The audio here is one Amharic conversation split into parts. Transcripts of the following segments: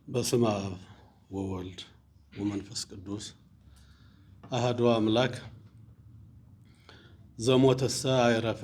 በስመ አብ ወወልድ ወመንፈስ ቅዱስ አሐዱ አምላክ ዘሞተሰ አይረፈ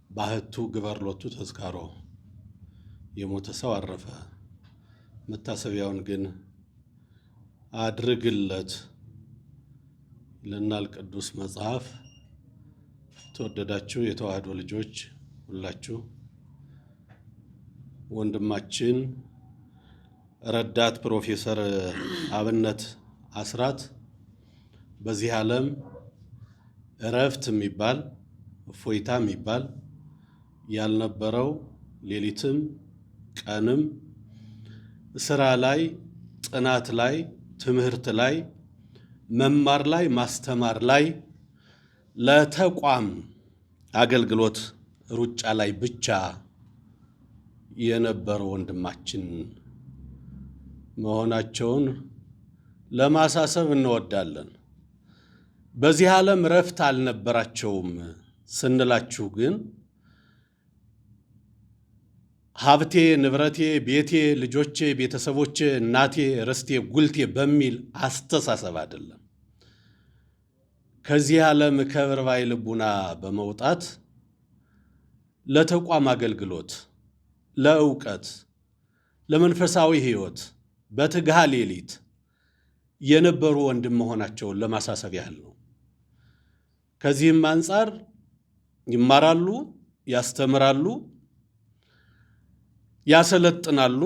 ባህቱ ግበር ሎቱ ተዝካሮ። የሞተ ሰው አረፈ፣ መታሰቢያውን ግን አድርግለት ይለናል ቅዱስ መጽሐፍ። ተወደዳችሁ የተዋህዶ ልጆች ሁላችሁ ወንድማችን ረዳት ፕሮፌሰር አብነት አስራት በዚህ ዓለም እረፍት የሚባል እፎይታ የሚባል ያልነበረው ሌሊትም ቀንም ስራ ላይ፣ ጥናት ላይ፣ ትምህርት ላይ፣ መማር ላይ፣ ማስተማር ላይ፣ ለተቋም አገልግሎት ሩጫ ላይ ብቻ የነበረው ወንድማችን መሆናቸውን ለማሳሰብ እንወዳለን። በዚህ ዓለም እረፍት አልነበራቸውም ስንላችሁ ግን ሀብቴ፣ ንብረቴ፣ ቤቴ፣ ልጆቼ፣ ቤተሰቦቼ፣ እናቴ፣ ርስቴ፣ ጉልቴ በሚል አስተሳሰብ አይደለም። ከዚህ ዓለም ከብርባይ ልቡና በመውጣት ለተቋም አገልግሎት፣ ለእውቀት፣ ለመንፈሳዊ ሕይወት በትግሃ ሌሊት የነበሩ ወንድም መሆናቸውን ለማሳሰብ ያህል ነው። ከዚህም አንጻር ይማራሉ፣ ያስተምራሉ፣ ያሰለጥናሉ።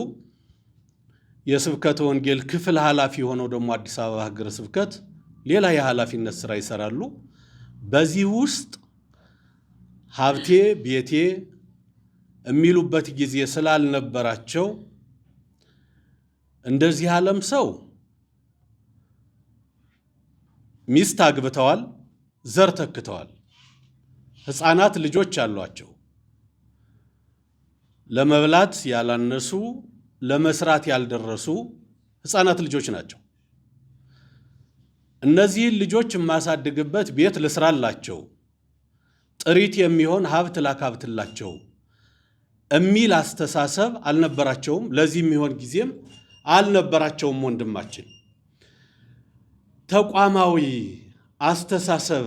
የስብከተ ወንጌል ክፍል ኃላፊ ሆነው ደግሞ አዲስ አበባ ሀገረ ስብከት ሌላ የኃላፊነት ስራ ይሰራሉ። በዚህ ውስጥ ሀብቴ ቤቴ የሚሉበት ጊዜ ስላልነበራቸው እንደዚህ ዓለም ሰው ሚስት አግብተዋል፣ ዘር ተክተዋል፣ ሕፃናት ልጆች አሏቸው። ለመብላት ያላነሱ ለመስራት ያልደረሱ ሕፃናት ልጆች ናቸው። እነዚህን ልጆች የማሳድግበት ቤት ልስራላቸው፣ ጥሪት የሚሆን ሀብት ላካብትላቸው የሚል አስተሳሰብ አልነበራቸውም። ለዚህ የሚሆን ጊዜም አልነበራቸውም። ወንድማችን ተቋማዊ አስተሳሰብ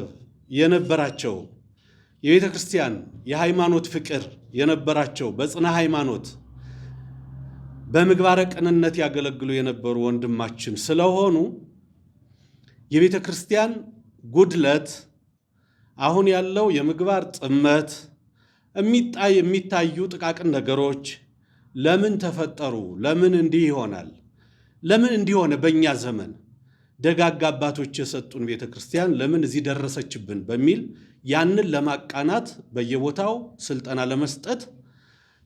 የነበራቸው የቤተ ክርስቲያን የሃይማኖት ፍቅር የነበራቸው በጽና ሃይማኖት በምግባረ ቅንነት ያገለግሉ የነበሩ ወንድማችን ስለሆኑ የቤተ ክርስቲያን ጉድለት፣ አሁን ያለው የምግባር ጥመት፣ የሚታዩ ጥቃቅን ነገሮች ለምን ተፈጠሩ? ለምን እንዲህ ይሆናል? ለምን እንዲህ ሆነ? በእኛ ዘመን ደጋግ አባቶች የሰጡን ቤተ ክርስቲያን ለምን እዚህ ደረሰችብን? በሚል ያንን ለማቃናት በየቦታው ስልጠና ለመስጠት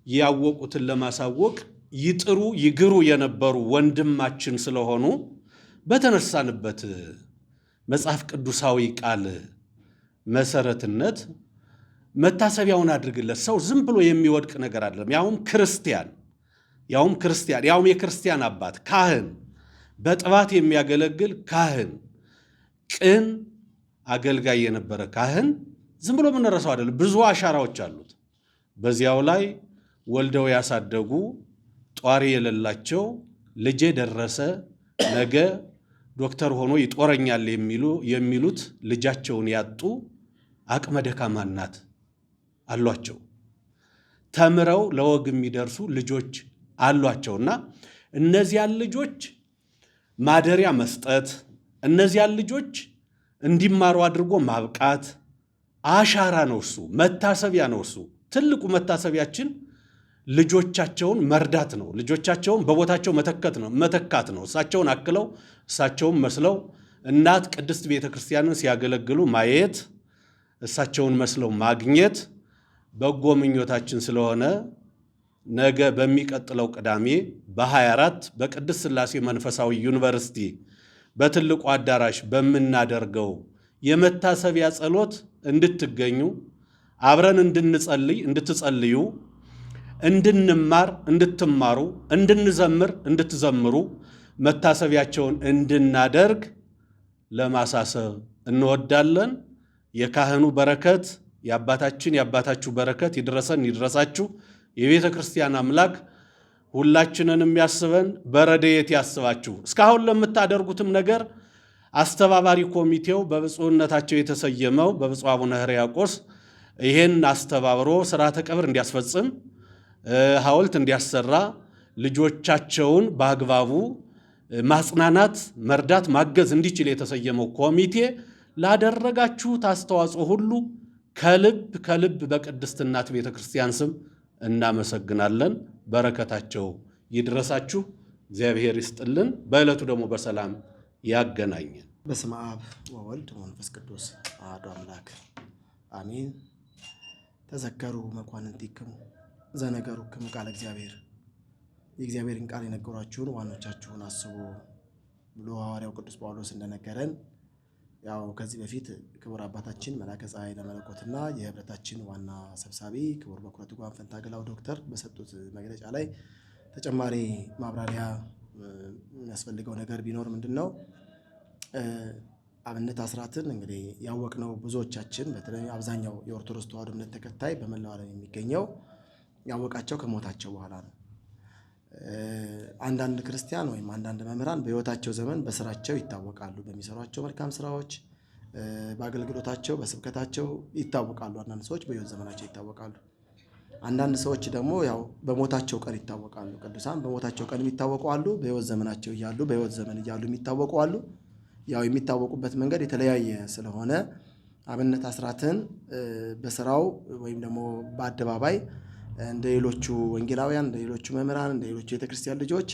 ያወቁትን ለማሳወቅ ይጥሩ ይግሩ የነበሩ ወንድማችን ስለሆኑ በተነሳንበት መጽሐፍ ቅዱሳዊ ቃል መሰረትነት መታሰቢያውን አድርግለት። ሰው ዝም ብሎ የሚወድቅ ነገር አይደለም። ያውም የክርስቲያን አባት ካህን፣ በጥባት የሚያገለግል ካህን፣ ቅን አገልጋይ የነበረ ካህን ዝም ብሎ የምንረሳው አይደለም። ብዙ አሻራዎች አሉት። በዚያው ላይ ወልደው ያሳደጉ ጧሪ የሌላቸው ልጄ ደረሰ ነገ ዶክተር ሆኖ ይጦረኛል የሚሉት ልጃቸውን ያጡ አቅመ ደካማ እናት አሏቸው። ተምረው ለወግ የሚደርሱ ልጆች አሏቸውና እነዚያን ልጆች ማደሪያ መስጠት፣ እነዚያን ልጆች እንዲማሩ አድርጎ ማብቃት አሻራ ነው። እሱ መታሰቢያ ነው። እሱ ትልቁ መታሰቢያችን ልጆቻቸውን መርዳት ነው። ልጆቻቸውን በቦታቸው መተካት ነው። እሳቸውን አክለው እሳቸውን መስለው እናት ቅድስት ቤተ ክርስቲያንን ሲያገለግሉ ማየት፣ እሳቸውን መስለው ማግኘት በጎ ምኞታችን ስለሆነ ነገ በሚቀጥለው ቅዳሜ በ24 በቅድስት ሥላሴ መንፈሳዊ ዩኒቨርሲቲ በትልቁ አዳራሽ በምናደርገው የመታሰቢያ ጸሎት እንድትገኙ፣ አብረን እንድትጸልዩ፣ እንድንማር እንድትማሩ፣ እንድንዘምር እንድትዘምሩ፣ መታሰቢያቸውን እንድናደርግ ለማሳሰብ እንወዳለን። የካህኑ በረከት የአባታችሁ በረከት ይድረሰን ይድረሳችሁ። የቤተ ክርስቲያን አምላክ ሁላችንንም ያስበን፣ በረድኤት ያስባችሁ። እስካሁን ለምታደርጉትም ነገር አስተባባሪ ኮሚቴው በብፁዕነታቸው የተሰየመው በብፁዕ አቡነ ሕርያቆስ ይሄን አስተባብሮ ሥርዓተ ቀብር እንዲያስፈጽም፣ ሐውልት እንዲያሰራ፣ ልጆቻቸውን በአግባቡ ማጽናናት፣ መርዳት፣ ማገዝ እንዲችል የተሰየመው ኮሚቴ ላደረጋችሁት አስተዋጽኦ ሁሉ ከልብ በቅድስት እናት ቤተ ክርስቲያን ስም እናመሰግናለን። በረከታቸው ይድረሳችሁ፣ እግዚአብሔር ይስጥልን። በዕለቱ ደግሞ በሰላም ያገናኘን። በስመ አብ ወወልድ ወመንፈስ ቅዱስ አሐዱ አምላክ አሜን። ተዘከሩ መኳንንቲክሙ ዘነገሩክሙ ቃለ እግዚአብሔር። የእግዚአብሔርን ቃል የነገሯችሁን ዋኖቻችሁን አስቡ ብሎ ሐዋርያው ቅዱስ ጳውሎስ እንደነገረን ያው ከዚህ በፊት ክቡር አባታችን መላከ ፀሐይ ለመለኮትና የህብረታችን ዋና ሰብሳቢ ክቡር በኩረቱ ጓን ፈንታገላው ዶክተር በሰጡት መግለጫ ላይ ተጨማሪ ማብራሪያ የሚያስፈልገው ነገር ቢኖር ምንድነው አብነት አስራትን እንግዲህ ያወቅነው ብዙዎቻችን በተለይ አብዛኛው የኦርቶዶክስ ተዋሕዶ እምነት ተከታይ በመላው ዓለም የሚገኘው ያወቃቸው ከሞታቸው በኋላ ነው። አንዳንድ ክርስቲያን ወይም አንዳንድ መምህራን በህይወታቸው ዘመን በስራቸው ይታወቃሉ፣ በሚሰሯቸው መልካም ስራዎች፣ በአገልግሎታቸው፣ በስብከታቸው ይታወቃሉ። አንዳንድ ሰዎች በህይወት ዘመናቸው ይታወቃሉ። አንዳንድ ሰዎች ደግሞ ያው በሞታቸው ቀን ይታወቃሉ። ቅዱሳን በሞታቸው ቀን የሚታወቁ አሉ፣ በህይወት ዘመናቸው እያሉ በህይወት ዘመን እያሉ የሚታወቁ አሉ። ያው የሚታወቁበት መንገድ የተለያየ ስለሆነ አብነት አስራትን በስራው ወይም ደግሞ በአደባባይ እንደ ሌሎቹ ወንጌላውያን፣ እንደ ሌሎቹ መምህራን፣ እንደ ሌሎቹ ቤተክርስቲያን ልጆች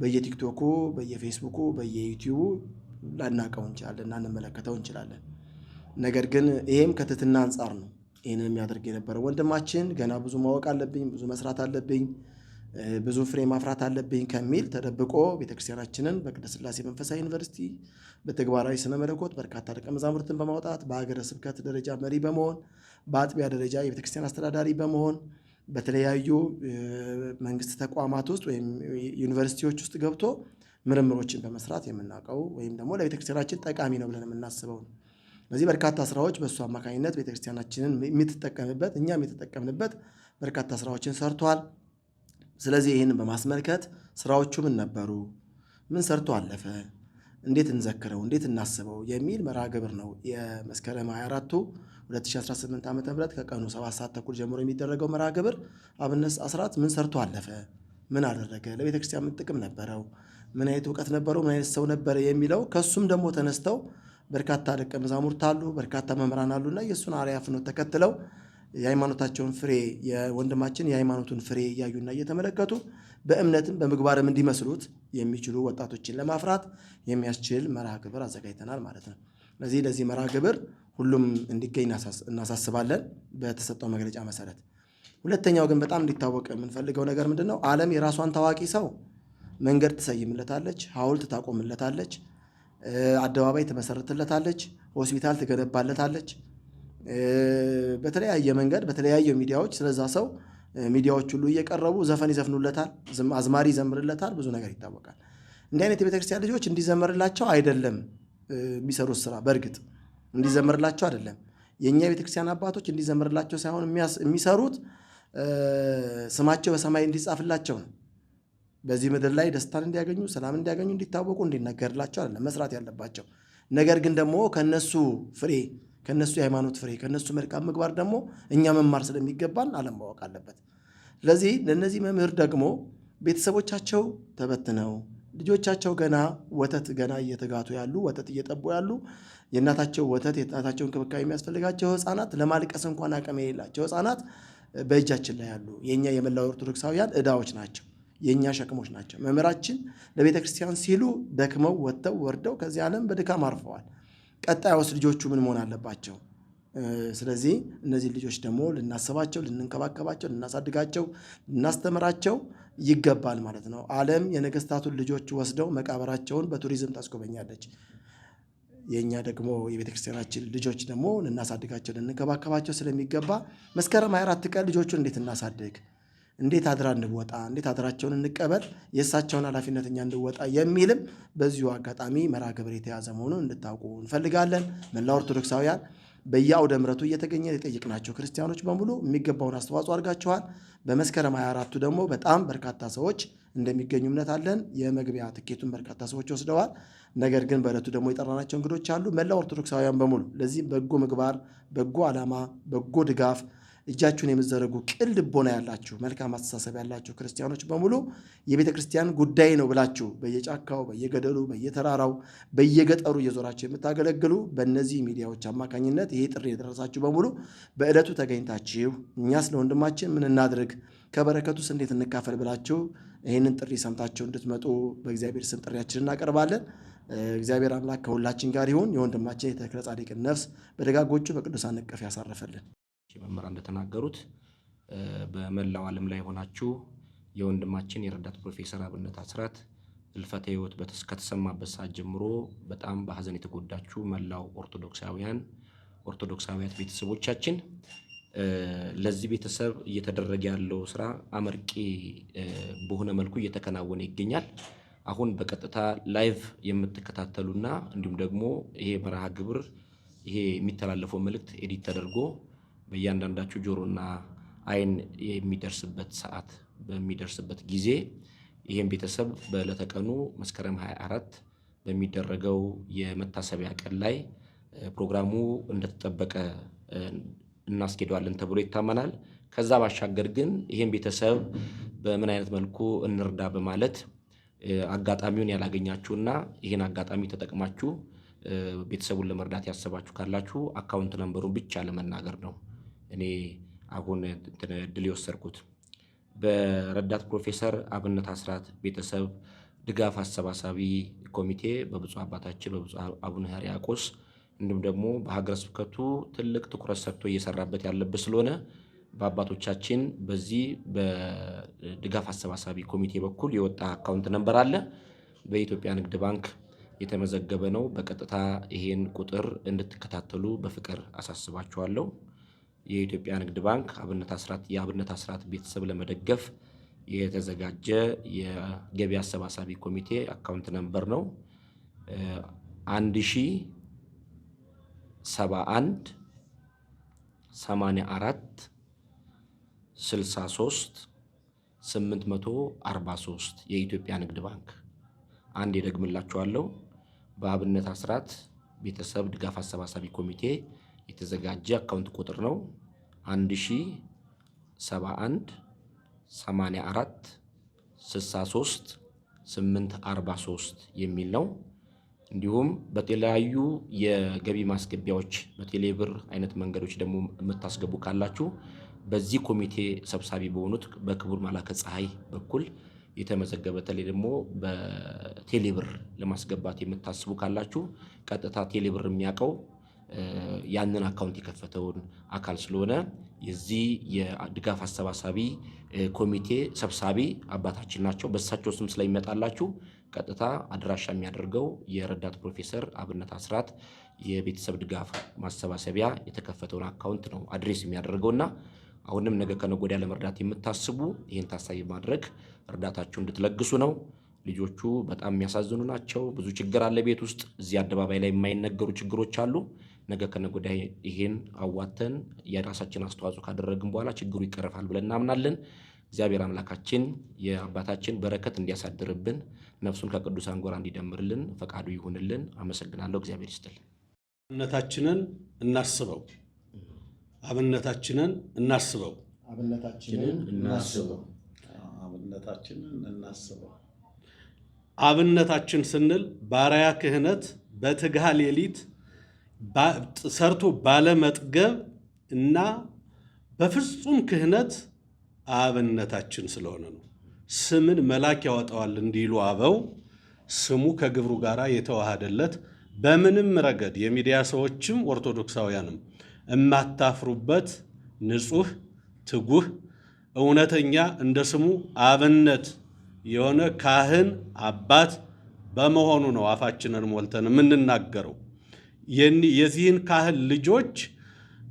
በየቲክቶኩ፣ በየፌስቡኩ፣ በየዩቲዩቡ ላናቀው እንችላለን፣ እናንመለከተው እንችላለን። ነገር ግን ይሄም ከትህትና አንጻር ነው ይህንን የሚያደርግ የነበረው ወንድማችን ገና ብዙ ማወቅ አለብኝ፣ ብዙ መስራት አለብኝ፣ ብዙ ፍሬ ማፍራት አለብኝ ከሚል ተደብቆ ቤተክርስቲያናችንን በቅድስት ሥላሴ መንፈሳዊ ዩኒቨርሲቲ በተግባራዊ ስነ መለኮት በርካታ ደቀ መዛሙርትን በማውጣት በሀገረ ስብከት ደረጃ መሪ በመሆን በአጥቢያ ደረጃ የቤተክርስቲያን አስተዳዳሪ በመሆን በተለያዩ መንግስት ተቋማት ውስጥ ወይም ዩኒቨርሲቲዎች ውስጥ ገብቶ ምርምሮችን በመስራት የምናውቀው ወይም ደግሞ ለቤተክርስቲያናችን ጠቃሚ ነው ብለን የምናስበው ነው። ስለዚህ በርካታ ስራዎች በእሱ አማካኝነት ቤተክርስቲያናችንን የምትጠቀምበት እኛም የተጠቀምንበት በርካታ ስራዎችን ሰርቷል። ስለዚህ ይህንን በማስመልከት ስራዎቹ ምን ነበሩ፣ ምን ሰርቶ አለፈ፣ እንዴት እንዘክረው፣ እንዴት እናስበው የሚል መርሃ ግብር ነው የመስከረም 24 2018 ዓ.ም ከቀኑ 7 ሰዓት ተኩል ጀምሮ የሚደረገው መርሃ ግብር አብነት አስራት ምን ሰርቶ አለፈ፣ ምን አደረገ፣ ለቤተክርስቲያን ምን ጥቅም ነበረው፣ ምን አይነት እውቀት ነበረው፣ ምን አይነት ሰው ነበረ የሚለው ከሱም ደግሞ ተነስተው በርካታ ደቀ መዛሙርት አሉ፣ በርካታ መምህራን አሉና የእሱን አርአያ ፍኖት ተከትለው የሃይማኖታቸውን ፍሬ የወንድማችን የሃይማኖቱን ፍሬ እያዩና እየተመለከቱ በእምነትም በምግባርም እንዲመስሉት የሚችሉ ወጣቶችን ለማፍራት የሚያስችል መርሃ ግብር አዘጋጅተናል ማለት ነው። ለዚህ መርሃ ግብር ሁሉም እንዲገኝ እናሳስባለን በተሰጠው መግለጫ መሰረት። ሁለተኛው ግን በጣም እንዲታወቅ የምንፈልገው ነገር ምንድነው? ዓለም የራሷን ታዋቂ ሰው መንገድ ትሰይምለታለች፣ ሐውልት ታቆምለታለች፣ አደባባይ ትመሰርትለታለች፣ ሆስፒታል ትገነባለታለች። በተለያየ መንገድ በተለያዩ ሚዲያዎች ስለዛ ሰው ሚዲያዎች ሁሉ እየቀረቡ ዘፈን ይዘፍኑለታል፣ አዝማሪ ይዘምርለታል፣ ብዙ ነገር ይታወቃል። እንዲህ አይነት የቤተክርስቲያን ልጆች እንዲዘመርላቸው አይደለም የሚሰሩት ስራ። በእርግጥ እንዲዘመርላቸው አይደለም የኛ የቤተክርስቲያን አባቶች እንዲዘመርላቸው ሳይሆን የሚሰሩት ስማቸው በሰማይ እንዲጻፍላቸው ነው። በዚህ ምድር ላይ ደስታን እንዲያገኙ፣ ሰላም እንዲያገኙ፣ እንዲታወቁ፣ እንዲነገርላቸው አይደለም መስራት ያለባቸው። ነገር ግን ደግሞ ከነሱ ፍሬ ከነሱ የሃይማኖት ፍሬ ከነሱ መልካም ምግባር ደግሞ እኛ መማር ስለሚገባን ዓለም ማወቅ አለበት። ስለዚህ ለነዚህ መምህር ደግሞ ቤተሰቦቻቸው ተበትነው ልጆቻቸው ገና ወተት ገና እየተጋቱ ያሉ ወተት እየጠቡ ያሉ የእናታቸው ወተት የእናታቸው እንክብካቤ የሚያስፈልጋቸው ህፃናት ለማልቀስ እንኳን አቅም የሌላቸው ህፃናት በእጃችን ላይ ያሉ የኛ የመላው ኦርቶዶክሳውያን ዕዳዎች ናቸው፣ የኛ ሸክሞች ናቸው። መምህራችን ለቤተ ክርስቲያን ሲሉ ደክመው ወጥተው ወርደው ከዚህ ዓለም በድካም አርፈዋል። ቀጣዩስ ልጆቹ ምን መሆን አለባቸው? ስለዚህ እነዚህ ልጆች ደግሞ ልናስባቸው፣ ልንንከባከባቸው፣ ልናሳድጋቸው፣ ልናስተምራቸው ይገባል ማለት ነው። ዓለም የነገስታቱን ልጆች ወስደው መቃብራቸውን በቱሪዝም ታስጎበኛለች። የኛ ደግሞ የቤተክርስቲያናችን ልጆች ደግሞ ልናሳድጋቸው፣ ልንከባከባቸው ስለሚገባ መስከረም 24 ቀን ልጆቹን እንዴት እናሳድግ፣ እንዴት አድራ እንወጣ፣ እንዴት አድራቸውን እንቀበል፣ የእሳቸውን ኃላፊነት እኛ እንወጣ የሚልም በዚሁ አጋጣሚ መርሃ ግብር የተያዘ መሆኑን እንድታውቁ እንፈልጋለን። መላ ኦርቶዶክሳውያን በየአውደ ምሕረቱ እየተገኘ የጠየቅናቸው ክርስቲያኖች በሙሉ የሚገባውን አስተዋጽኦ አድርጋችኋል። በመስከረም 24ቱ ደግሞ በጣም በርካታ ሰዎች እንደሚገኙ እምነት አለን። የመግቢያ ትኬቱን በርካታ ሰዎች ወስደዋል። ነገር ግን በዕለቱ ደግሞ የጠራናቸው እንግዶች አሉ። መላው ኦርቶዶክሳውያን በሙሉ ለዚህ በጎ ምግባር፣ በጎ ዓላማ፣ በጎ ድጋፍ እጃችሁን የምትዘረጉ ቅን ልቦና ያላችሁ መልካም አስተሳሰብ ያላችሁ ክርስቲያኖች በሙሉ የቤተ ክርስቲያን ጉዳይ ነው ብላችሁ በየጫካው፣ በየገደሉ፣ በየተራራው፣ በየገጠሩ እየዞራችሁ የምታገለግሉ በእነዚህ ሚዲያዎች አማካኝነት ይሄ ጥሪ የደረሳችሁ በሙሉ በዕለቱ ተገኝታችሁ እኛስ ለወንድማችን ምን እናድርግ፣ ከበረከቱስ እንዴት እንካፈል ብላችሁ ይህንን ጥሪ ሰምታችሁ እንድትመጡ በእግዚአብሔር ስም ጥሪያችን እናቀርባለን። እግዚአብሔር አምላክ ከሁላችን ጋር ይሁን። የወንድማችን የተክለ ጻድቅን ነፍስ በደጋጎቹ በቅዱሳን እቅፍ ያሳርፈልን። መምህራን እንደተናገሩት በመላው ዓለም ላይ ሆናችሁ የወንድማችን የረዳት ፕሮፌሰር አብነት አስራት ህልፈተ ሕይወት ከተሰማበት ሰዓት ጀምሮ በጣም በሐዘን የተጎዳችሁ መላው ኦርቶዶክሳውያን ቤተሰቦቻችን ለዚህ ቤተሰብ እየተደረገ ያለው ስራ አመርቂ በሆነ መልኩ እየተከናወነ ይገኛል። አሁን በቀጥታ ላይቭ የምትከታተሉና እንዲሁም ደግሞ ይሄ መርሃ ግብር ይሄ የሚተላለፈው መልእክት ኤዲት ተደርጎ በእያንዳንዳችሁ ጆሮና አይን የሚደርስበት ሰዓት በሚደርስበት ጊዜ ይሄን ቤተሰብ በዕለተ ቀኑ መስከረም 24 በሚደረገው የመታሰቢያ ቀን ላይ ፕሮግራሙ እንደተጠበቀ እናስኬደዋለን ተብሎ ይታመናል። ከዛ ባሻገር ግን ይሄን ቤተሰብ በምን አይነት መልኩ እንርዳ በማለት አጋጣሚውን ያላገኛችሁና ይሄን አጋጣሚ ተጠቅማችሁ ቤተሰቡን ለመርዳት ያሰባችሁ ካላችሁ አካውንት ነምበሩን ብቻ ለመናገር ነው እኔ አሁን ድል የወሰድኩት። በረዳት ፕሮፌሰር አብነት አስራት ቤተሰብ ድጋፍ አሰባሳቢ ኮሚቴ በብፁዕ አባታችን በብፁዕ አቡነ ሕርያቆስ እንዲሁም ደግሞ በሀገረ ስብከቱ ትልቅ ትኩረት ሰጥቶ እየሰራበት ያለበት ስለሆነ በአባቶቻችን በዚህ በድጋፍ አሰባሳቢ ኮሚቴ በኩል የወጣ አካውንት ነምበር አለ። በኢትዮጵያ ንግድ ባንክ የተመዘገበ ነው። በቀጥታ ይሄን ቁጥር እንድትከታተሉ በፍቅር አሳስባችኋለሁ። የኢትዮጵያ ንግድ ባንክ የአብነት አስራት ቤተሰብ ለመደገፍ የተዘጋጀ የገቢ አሰባሳቢ ኮሚቴ አካውንት ነምበር ነው 1071 84 63 843 የኢትዮጵያ ንግድ ባንክ። አንድ ደግምላችኋለሁ። በአብነት አስራት ቤተሰብ ድጋፍ አሰባሳቢ ኮሚቴ የተዘጋጀ አካውንት ቁጥር ነው 1071 84 63 843 የሚል ነው። እንዲሁም በተለያዩ የገቢ ማስገቢያዎች በቴሌብር አይነት መንገዶች ደግሞ የምታስገቡ ካላችሁ በዚህ ኮሚቴ ሰብሳቢ በሆኑት በክቡር መላከ ፀሐይ በኩል የተመዘገበ በተለይ ደግሞ በቴሌብር ለማስገባት የምታስቡ ካላችሁ ቀጥታ ቴሌብር የሚያውቀው ያንን አካውንት የከፈተውን አካል ስለሆነ የዚህ የድጋፍ አሰባሳቢ ኮሚቴ ሰብሳቢ አባታችን ናቸው። በእሳቸው ስም ስለሚመጣላችሁ ቀጥታ አድራሻ የሚያደርገው የረዳት ፕሮፌሰር አብነት አስራት የቤተሰብ ድጋፍ ማሰባሰቢያ የተከፈተውን አካውንት ነው አድሬስ የሚያደርገውና አሁንም ነገ ከነገ ወዲያ ለመርዳት የምታስቡ ይህን ታሳቢ ማድረግ እርዳታችሁ እንድትለግሱ ነው። ልጆቹ በጣም የሚያሳዝኑ ናቸው። ብዙ ችግር አለ ቤት ውስጥ። እዚህ አደባባይ ላይ የማይነገሩ ችግሮች አሉ። ነገ ከነገ ወዲያ ይሄን አዋተን የራሳችን አስተዋጽኦ ካደረግን በኋላ ችግሩ ይቀረፋል ብለን እናምናለን። እግዚአብሔር አምላካችን የአባታችን በረከት እንዲያሳድርብን ነፍሱን ከቅዱሳን ጎራ እንዲደምርልን ፈቃዱ ይሁንልን። አመሰግናለሁ። እግዚአብሔር ይስጥልን። አብነታችንን እናስበው። አብነታችንን እናስበው። አብነታችንን እናስበው። አብነታችንን እናስበው። አብነታችን ስንል ባሪያ ክህነት በትግሃ ሌሊት ሰርቶ ባለመጥገብ እና በፍጹም ክህነት አብነታችን ስለሆነ ነው። ስምን መልአክ ያወጣዋል እንዲሉ አበው ስሙ ከግብሩ ጋር የተዋሃደለት በምንም ረገድ የሚዲያ ሰዎችም ኦርቶዶክሳውያንም እማታፍሩበት ንጹህ፣ ትጉህ፣ እውነተኛ እንደ ስሙ አብነት የሆነ ካህን አባት በመሆኑ ነው አፋችንን ሞልተን የምንናገረው። የዚህን ካህን ልጆች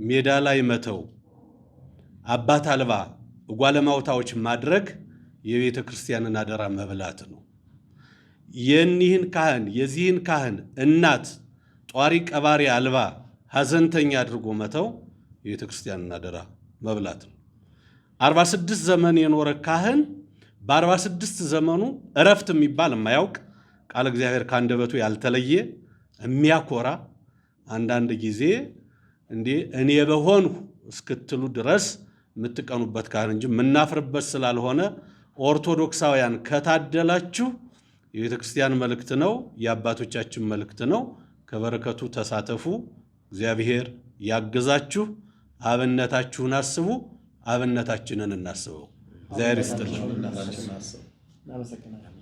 ሜዳ ላይ መተው አባት አልባ ጓለማውታዎች ማድረግ የቤተ ክርስቲያንን አደራ መብላት ነው። የዚህን ካህን እናት ጧሪ ቀባሪ አልባ ሐዘንተኛ አድርጎ መተው የቤተ ክርስቲያንን አደራ መብላት ነው። 46 ዘመን የኖረ ካህን በ46 ዘመኑ እረፍት የሚባል የማያውቅ ቃል እግዚአብሔር ከአንደበቱ ያልተለየ የሚያኮራ አንዳንድ ጊዜ እንዴ እኔ በሆንሁ እስክትሉ ድረስ የምትቀኑበት ካህን እንጂ የምናፍርበት ስላልሆነ ኦርቶዶክሳውያን ከታደላችሁ የቤተ ክርስቲያን መልእክት ነው፣ የአባቶቻችን መልእክት ነው። ከበረከቱ ተሳተፉ። እግዚአብሔር ያግዛችሁ። አብነታችሁን አስቡ፣ አብነታችንን እናስበው። እግዚአብሔር ይስጥልን። እናመሰግናለን።